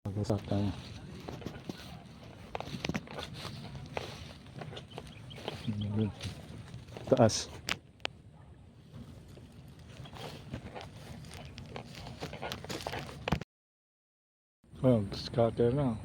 Mag-usap tayo. Taas. Well, scatter na.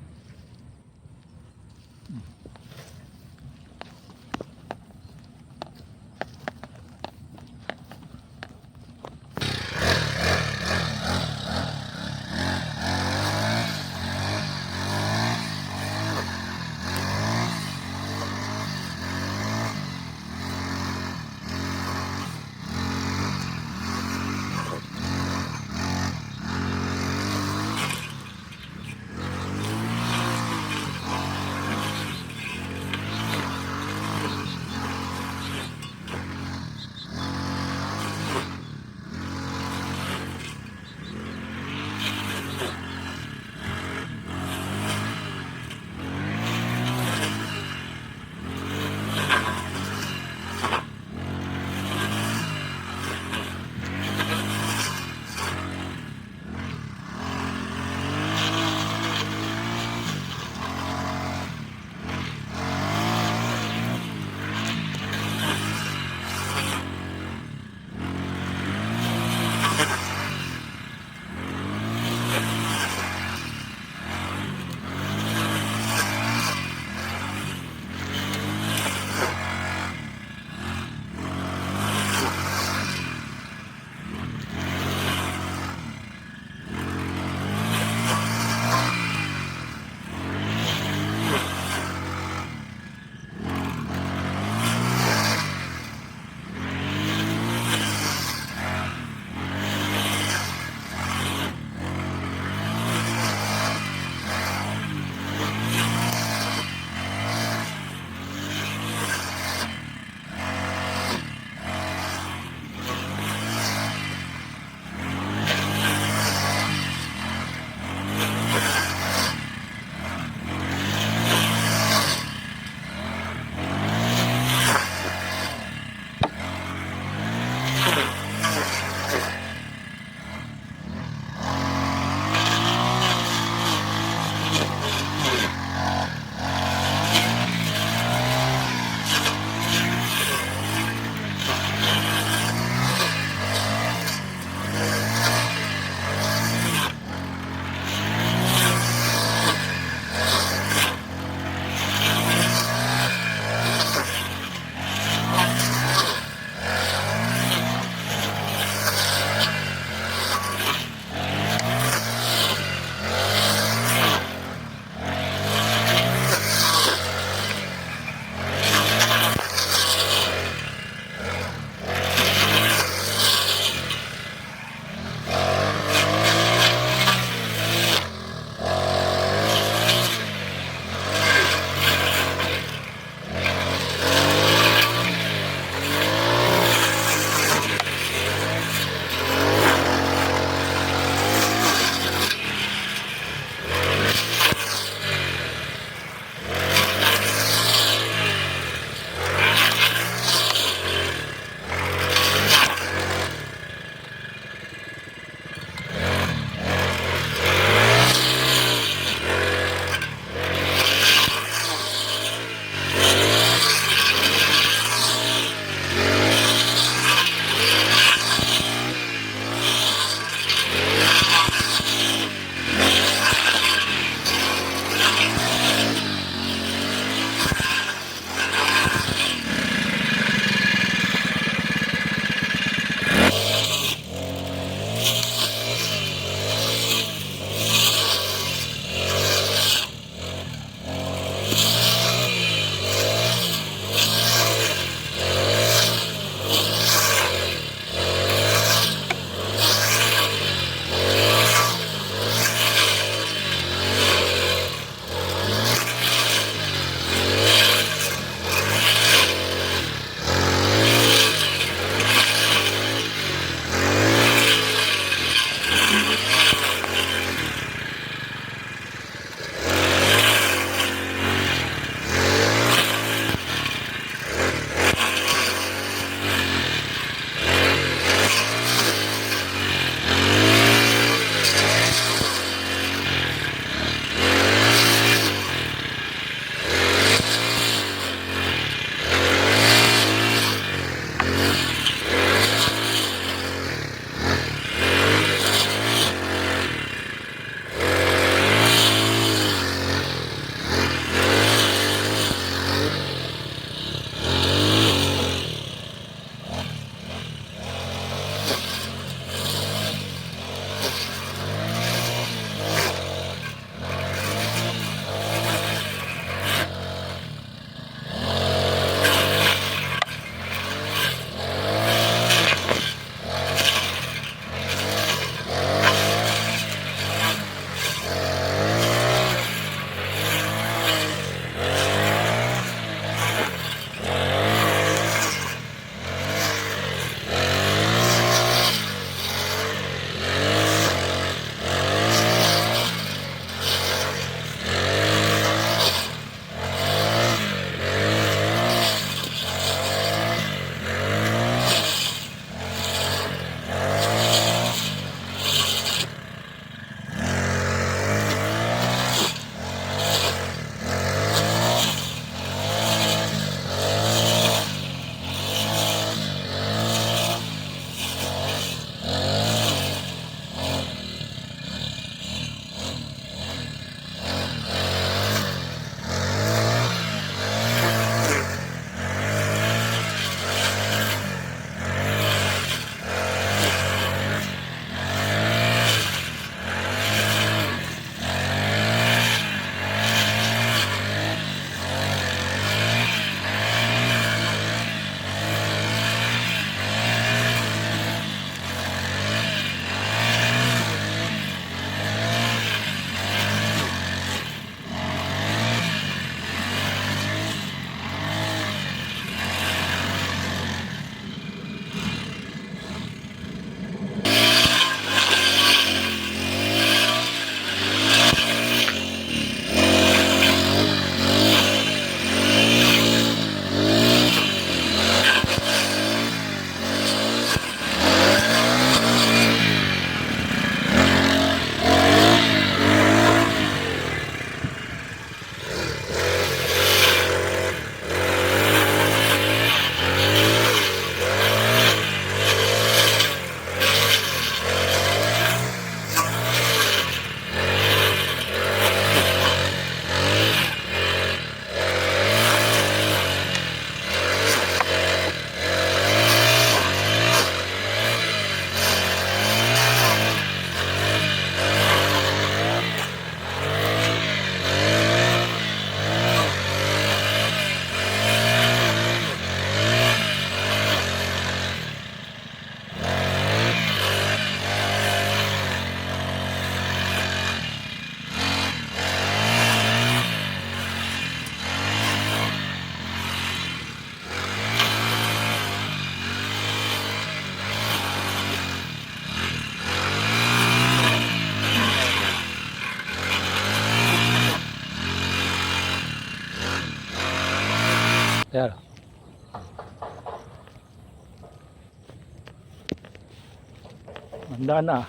Handa na.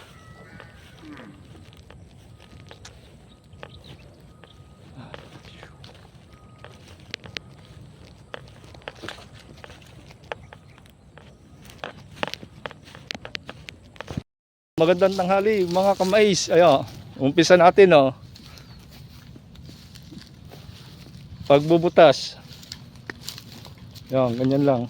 Magandang tanghali mga kamais. Ayo, umpisa natin oh. Pagbubutas. Yan, ganyan lang.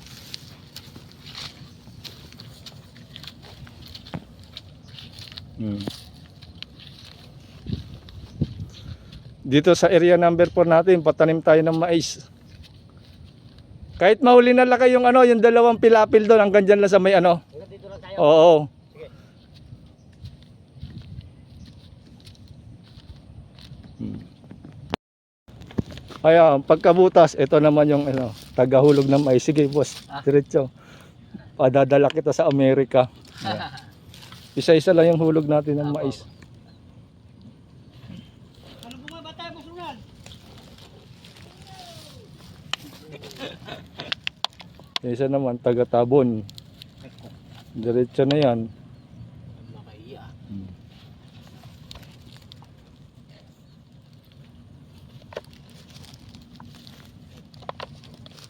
Dito sa area number 4 natin, patanim tayo ng mais. Kahit mahuli na laki yung ano, yung dalawang pilapil doon, hanggang dyan lang sa may ano. Hanggang dito lang tayo. Oo. Sige. Kaya pagkabutas, ito naman yung ano, tagahulog ng mais. Sige boss, diretso. Padadala kita sa Amerika. Yeah. Isa-isa lang yung hulog natin ng mais. Ano bunga ba tayo musungan? Isa naman, taga-tabon. Diretso na yan. Makaiya.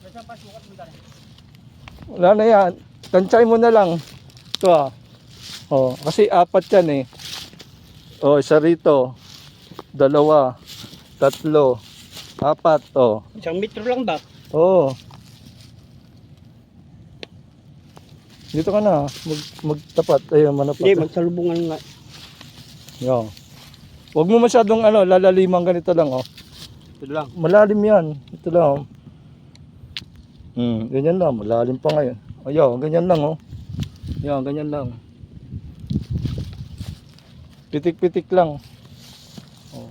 Basta pasukat mo dali. Wala na yan. Tansay mo na lang. Ito ah. Oh, kasi apat yan eh. Oh, isa rito. Dalawa. Tatlo. Apat. Oh. Isang metro lang ba? Oh. Dito ka na. Magtapat. Ayun, manapat. Hindi, magsalubungan nga. Yo. Huwag mo masyadong ano, lalalimang ganito lang oh. Ito lang. Malalim yan. Ito lang oh. Ganyan lang. Malalim pa ngayon. Ayo, ganyan lang oh. Yan, ganyan lang. Pitik-pitik lang. Oh.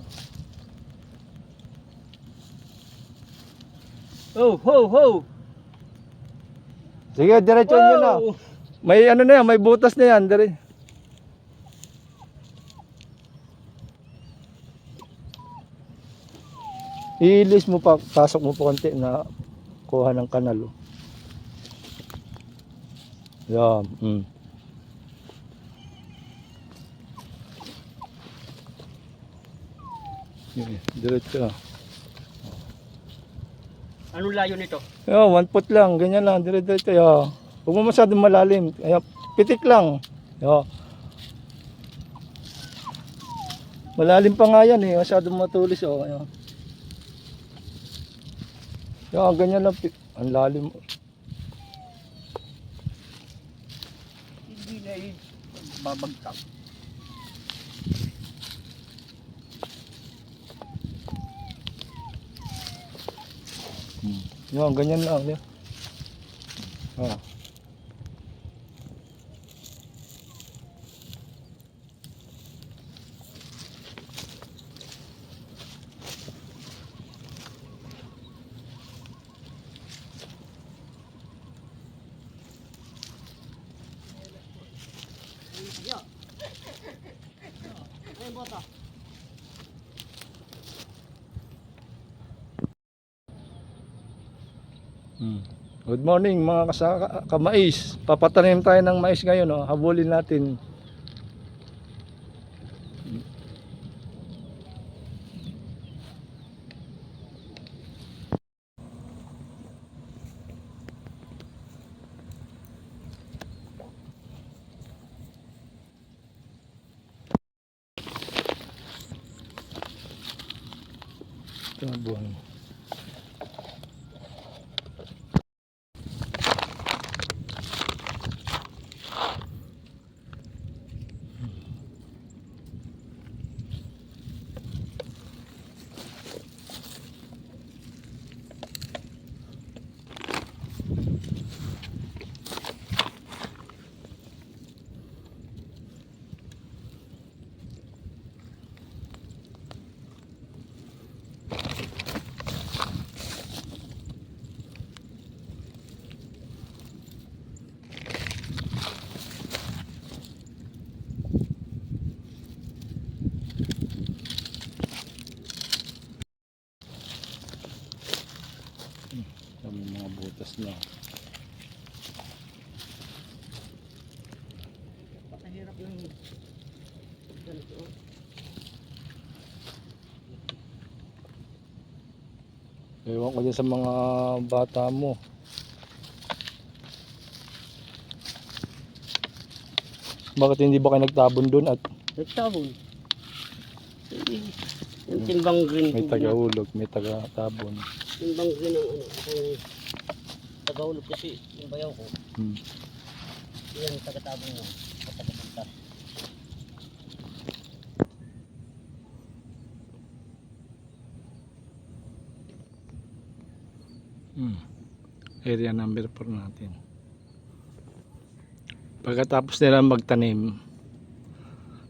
Oh, ho, ho. Sige, diretso nyo na. May ano na yan, may butas na yan. Iilis mo pa, pasok mo pa konti na kuha ng kanal. Oh. Yan. Diretso. Anong layo nito? Yo, 1 foot lang, ganyan lang, diretso. Yo. Huwag mo masyadong malalim. Ayan, pitik lang. Yo. Malalim pa nga yan eh, masyadong matulis oh. Ayan. Yo, ganyan lang, ang lalim. Hindi na babagsak. Yo, ganyan lang. Yo. Oh. Ay, bota. Good morning mga kamais. Papatanim tayo ng mais ngayon oh. Habulin natin. Tabon. May mga butas na. Patahirap lang. Ewan ko dyan sa mga bata mo. Bakit hindi ba kayo nagtabon doon at Nagtabon. Yung timbang green may po na. tagahulog, may taga-tabon? Timbang green ang ano. Akong tagaulog kasi yung bayaw ko. Hmm. Yan, tagatabong mo. Tagapuntas. Hmm. Area number 4 natin. Pagkatapos nila magtanim,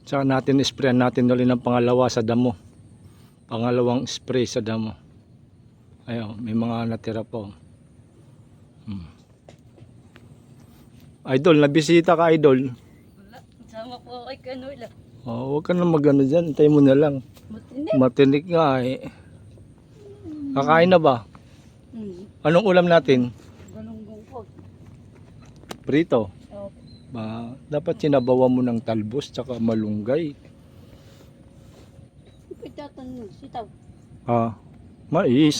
tsaka natin sprayan natin ulit ng pangalawa sa damo. Pangalawang spray sa damo. Ayun, may mga natira po. Hmm. Idol, nabisita ka, Idol. Wala. Sama po ako kay Canola. Oh, huwag ka na magano dyan, tayo mo na lang. Matindi. Matinik nga eh. Kakain na ba? Anong ulam natin? Galunggong po. Prito. Oh, Dapat sinabawan mo ng talbos tsaka malunggay. pitatan sitaw. Mais. Mais.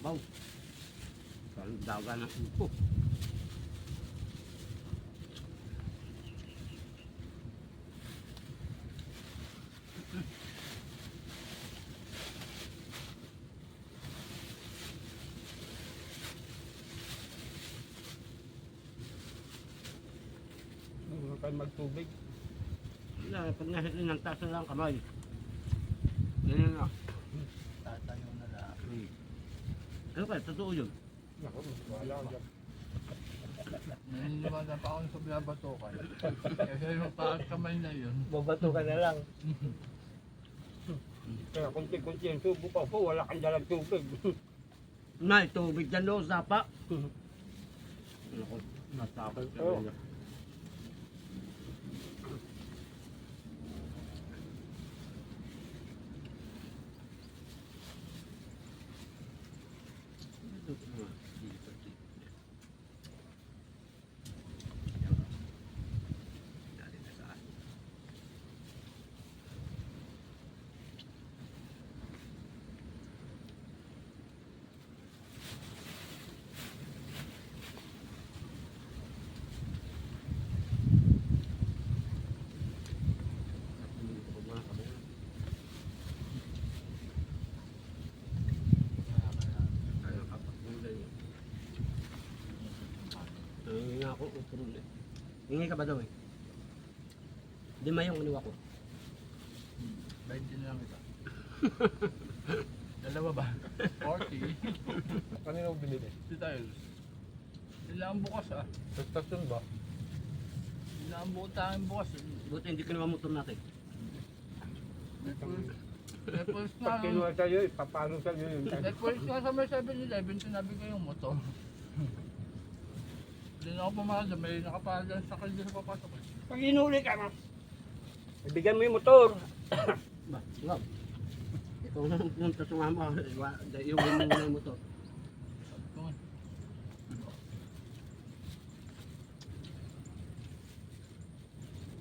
Tabaw. Daga ng upo. Huwag kayo magtubig. Wala, pag nahitin ng taas na lang kamay. Ganyan na. Tatayo na lang. Ano kaya? Totoo yun? Wala dyan. Naniniwala pa ako sa binabatukan. Kasi yung taas kamay na yun. Babato ka na lang. Kaya kunti-kunti yung tubo pa po, wala kang dalang tubig. Nay, tubig dyan doon, sapa. Ako, nasapal ka rin. Hingi ka ba daw eh? Lima yung iniwa ko. 20 na lang ito. Dalawa ba? 40. Kanino binili? Si Tiles. Sila ang bukas ah. Sa stasyon ba? Sila ang tanging bukas. Buti hindi kinuha motor natin. May pulse na. Pag kinuha sa'yo, ipapalo sa'yo yung May pulse nga sa may 7-Eleven. Sinabi ko yung motor. Hindi na ako pumasok. May nakapahala dyan sa kalye sa papasok. Pag inuli ka na, ibigyan mo yung motor. Ba, wag. Ikaw na punta sa mama. Yung mo na yung motor.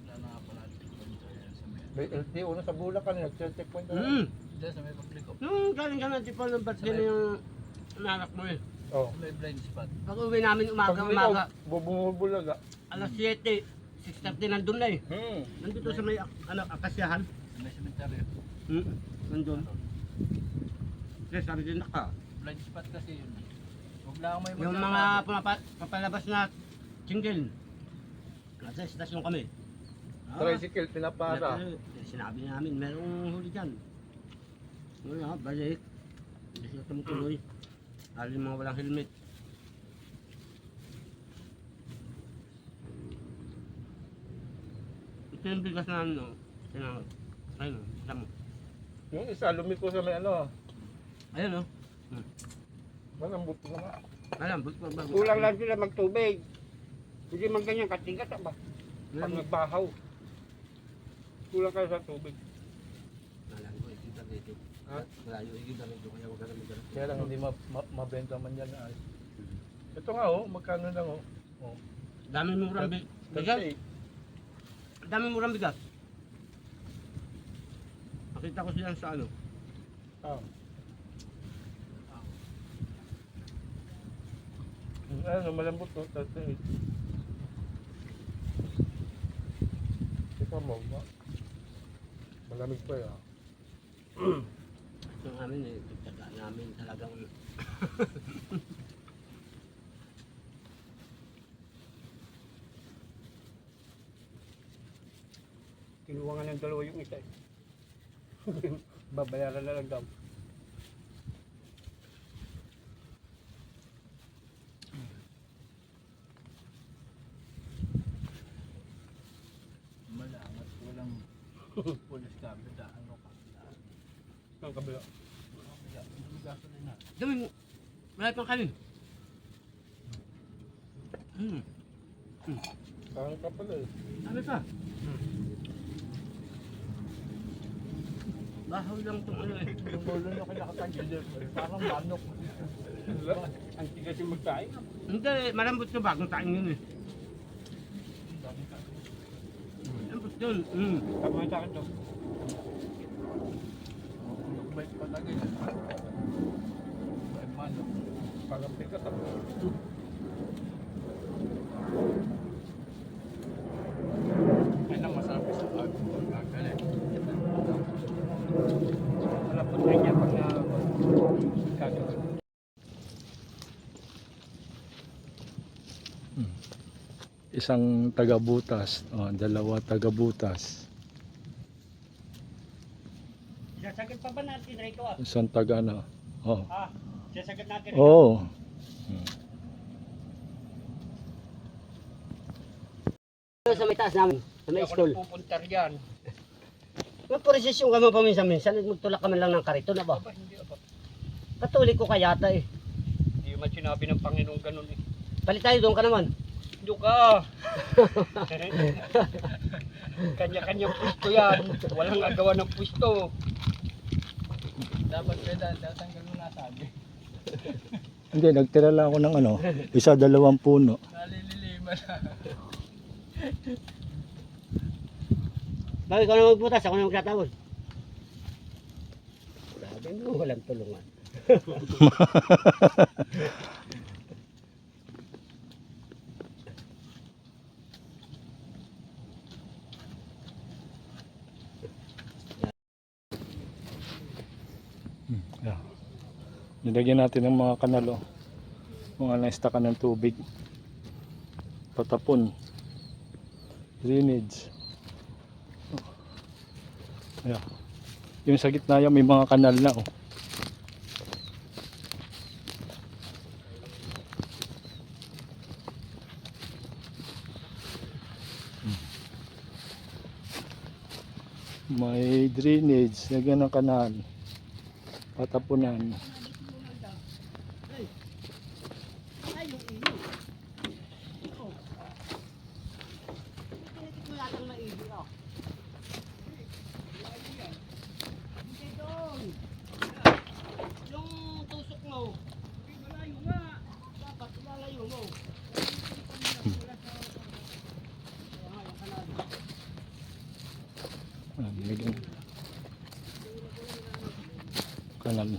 Wala na nga pala. May LTO na sa Bulacan, nag-checkpoint na. Hindi, sa may publiko. Nung galing ka na, di pa ng birthday na yung anak mo eh. Oh. May blind spot. Pag uwi namin Pag umaga, bumubulaga. alas 7, 6:30 nandun na eh. Nandito sa may akasyahan. May cemetery. Nandun. Yes, sabi din naka. Blind spot kasi yun. Huwag lang may Yung mga papalabas na single. Nasa estasyon kami. Tricycle, pinapara. Sinabi namin, merong huli dyan. Wala, balik. Hindi sila tumutuloy. Lalo yung mga walang helmet. Ito yung bigas na ano. Ayun, isa mo. Yung isa, lumiko sa may ano. Ayun o. Malambot na nga. Malambot pa ba? Kulang lang sila magtubig. Hindi man ganyan katigas ba? Pag Malambot. nagbahaw. Kulang kayo sa tubig. Alam ko, ikita dito. Ha? Malayo, ikita dito. Kaya huwag ka na magdala. Kaya lang hindi mabenta man yan na ay. Ito nga oh, magkano lang oh. Oh. Daming murang bigas. 38. Daming murang bigas. Nakita ko siya sa ano. Ah. Ano, malambot to, 38. Ito mo, malamig pa yan. Yung amin eh, pagtaka namin talagang Kinuha nga ng dalawa yung isa eh. Babayaran na lang daw. Malamat. Walang pulis kami. Ano ka? Ang kabila. May gasolina. daming malay pang kanin. Parang ka pala eh. Dami pa. Bahaw lang itong ano eh. Yung bolo na kinakatanggal. Parang manok. Ang tigas yung magsaing. Hindi, malambot na bagong taing yun eh. Malambot yun. Tama sa akin to. May patagay. May manok. Parang pikat ako. Ay nang masarap sa pag. Galing. Malapot na niya pag na gagawin. Isang taga-butas, dalawa taga-butas. Sasagad pa ba natin rito ah? Isang taga na. Oh. Sasagad natin rito. Oh. Sa may taas namin, sa may Ako school. pupunta riyan. Magprosesyon ka mo paminsan-minsan, magtulak ka man lang ng karito na ba? Aba, hindi aba. Katulik ko kaya ata eh. Hindi man sinabi ng Panginoon ganun eh. Palit tayo doon ka naman. Doon ka! Kanya-kanyang pwesto yan. Walang agawan ng pwesto. Dapat kaya tatanggal mo nasabi. Hindi, nagtira lang ako ng ano, isa dalawang puno. Nalililiman na. Bakit ikaw na magbutas, ako na magtatawag. Grabe mo, walang tulungan. Yeah. Nilagyan natin ng mga kanal mga naista ka ng tubig patapon Drainage. Ayan. Yung sa gitna yan, may mga kanal na oh. May drainage, lagyan ng kanal. Patapunan. Ay, yung iyo. Oh. Tinitik mo yata na iyo, oh. Hindi doon. Yung tusok mo. Malayo nga. Dapat ilalayo mo. Ayan, lagyan. Kanal.